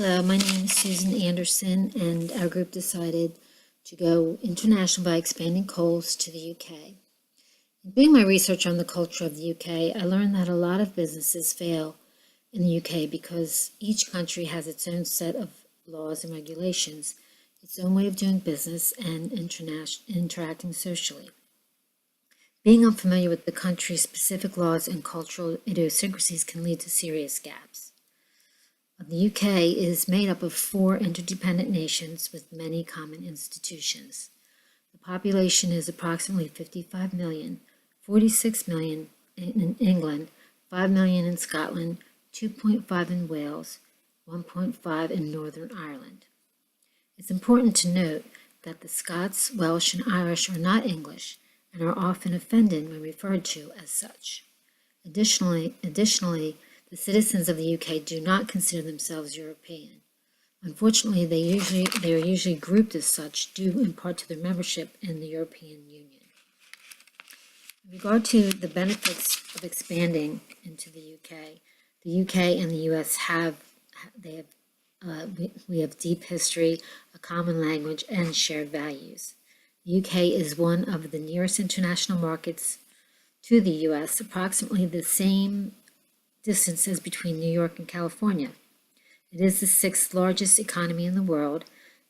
Hello, my name is Susan Anderson, and our group decided to go international by expanding Coles to the UK. In doing my research on the culture of the UK, I learned that a lot of businesses fail in the UK because each country has its own set of laws and regulations, its own way of doing business and interacting socially. Being unfamiliar with the country's specific laws and cultural idiosyncrasies can lead to serious gaps. The UK is made up of 4 interdependent nations with many common institutions. The population is approximately 55 million, 46 million in England, 5 million in Scotland, 2.5 in Wales, 1.5 in Northern Ireland. It's important to note that the Scots, Welsh, and Irish are not English and are often offended when referred to as such. Additionally, the citizens of the UK do not consider themselves European. Unfortunately, they are usually grouped as such due in part to their membership in the European Union. In regard to the benefits of expanding into the UK and the US we have deep history, a common language, and shared values. The UK is one of the nearest international markets to the US, approximately the same distance as between New York and California. It is the 6th largest economy in the world.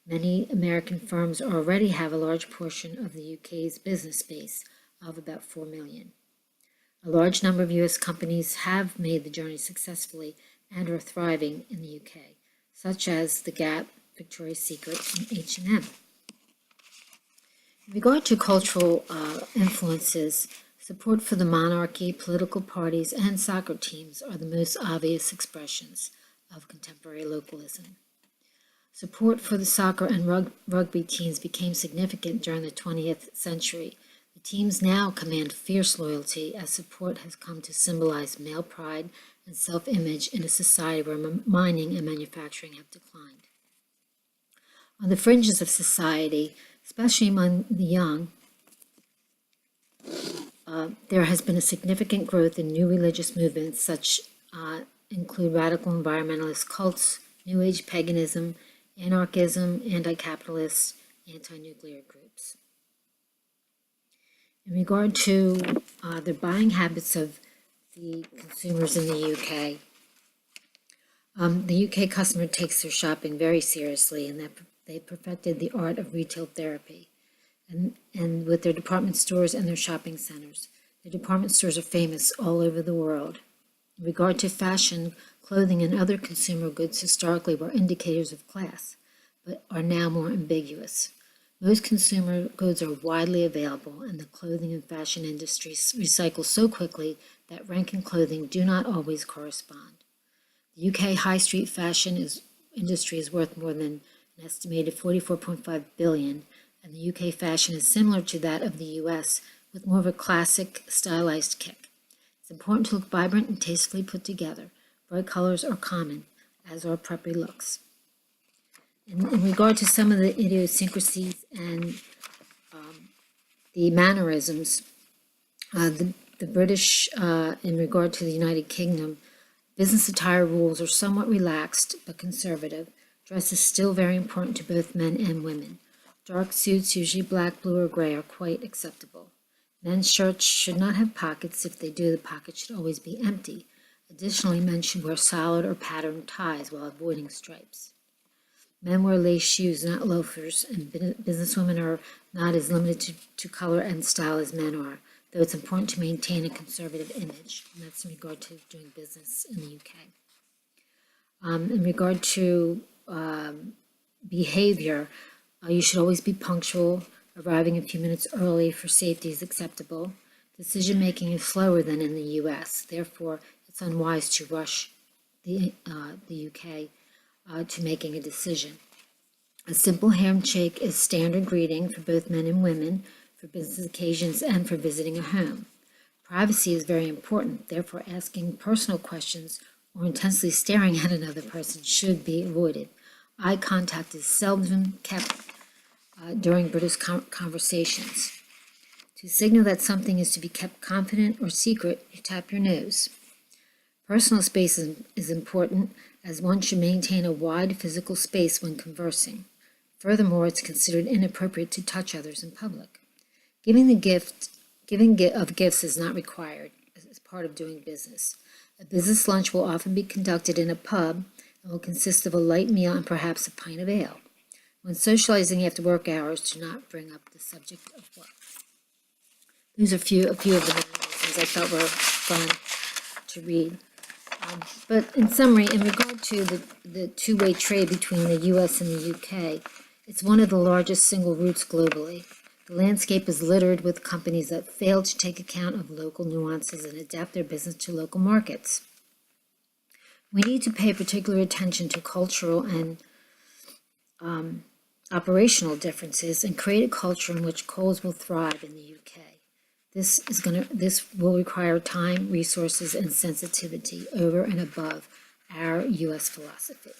Many American firms already have a large portion of the UK's business base of about 4 million. A large number of US companies have made the journey successfully and are thriving in the UK, such as The Gap, Victoria's Secret, and H&M. In regard to cultural influences, support for the monarchy, political parties, and soccer teams are the most obvious expressions of contemporary localism. Support for the soccer and rugby teams became significant during the 20th century. The teams now command fierce loyalty as support has come to symbolize male pride and self-image in a society where mining and manufacturing have declined. On the fringes of society, especially among the young, there has been a significant growth in new religious movements, such include radical environmentalist cults, New Age paganism, anarchism, anti-capitalist, anti-nuclear groups. In regard to the buying habits of the consumers in the UK customer takes their shopping very seriously, and they perfected the art of retail therapy. And with their department stores and their shopping centers. The department stores are famous all over the world. In regard to fashion, clothing and other consumer goods historically were indicators of class, but are now more ambiguous. Most consumer goods are widely available, and the clothing and fashion industries recycle so quickly that rank and clothing do not always correspond. The UK high street fashion industry is worth more than an estimated $44.5 billion, and the UK fashion is similar to that of the US, with more of a classic, stylized kick. It's important to look vibrant and tastefully put together. Bright colors are common, as are preppy looks. In regard to some of the idiosyncrasies and the mannerisms, the British, in regard to the United Kingdom, business attire rules are somewhat relaxed but conservative. Dress is still very important to both men and women. Dark suits, usually black, blue, or gray, are quite acceptable. Men's shirts should not have pockets. If they do, the pocket should always be empty. Additionally, men should wear solid or patterned ties while avoiding stripes. Men wear lace shoes, not loafers, and businesswomen are not as limited to color and style as men are, though it's important to maintain a conservative image, and that's in regard to doing business in the UK. In regard to behavior, you should always be punctual. Arriving a few minutes early for safety is acceptable. Decision-making is slower than in the US. Therefore, it's unwise to rush the UK to making a decision. A simple handshake is standard greeting for both men and women, for business occasions and for visiting a home. Privacy is very important. Therefore, asking personal questions or intensely staring at another person should be avoided. Eye contact is seldom kept during British conversations. To signal that something is to be kept confident or secret, you tap your nose. Personal space is important, as one should maintain a wide physical space when conversing. Furthermore, it's considered inappropriate to touch others in public. Giving of gifts is not required as part of doing business. A business lunch will often be conducted in a pub and will consist of a light meal and perhaps a pint of ale. When socializing after work hours, do not bring up the subject of work. These are a few of the things I thought were fun to read. But in summary, in regard to the two-way trade between the U.S. and the U.K., it's one of the largest single routes globally. The landscape is littered with companies that fail to take account of local nuances and adapt their business to local markets. We need to pay particular attention to cultural and operational differences and create a culture in which Coles will thrive in the UK. This will require time, resources, and sensitivity over and above our US philosophy.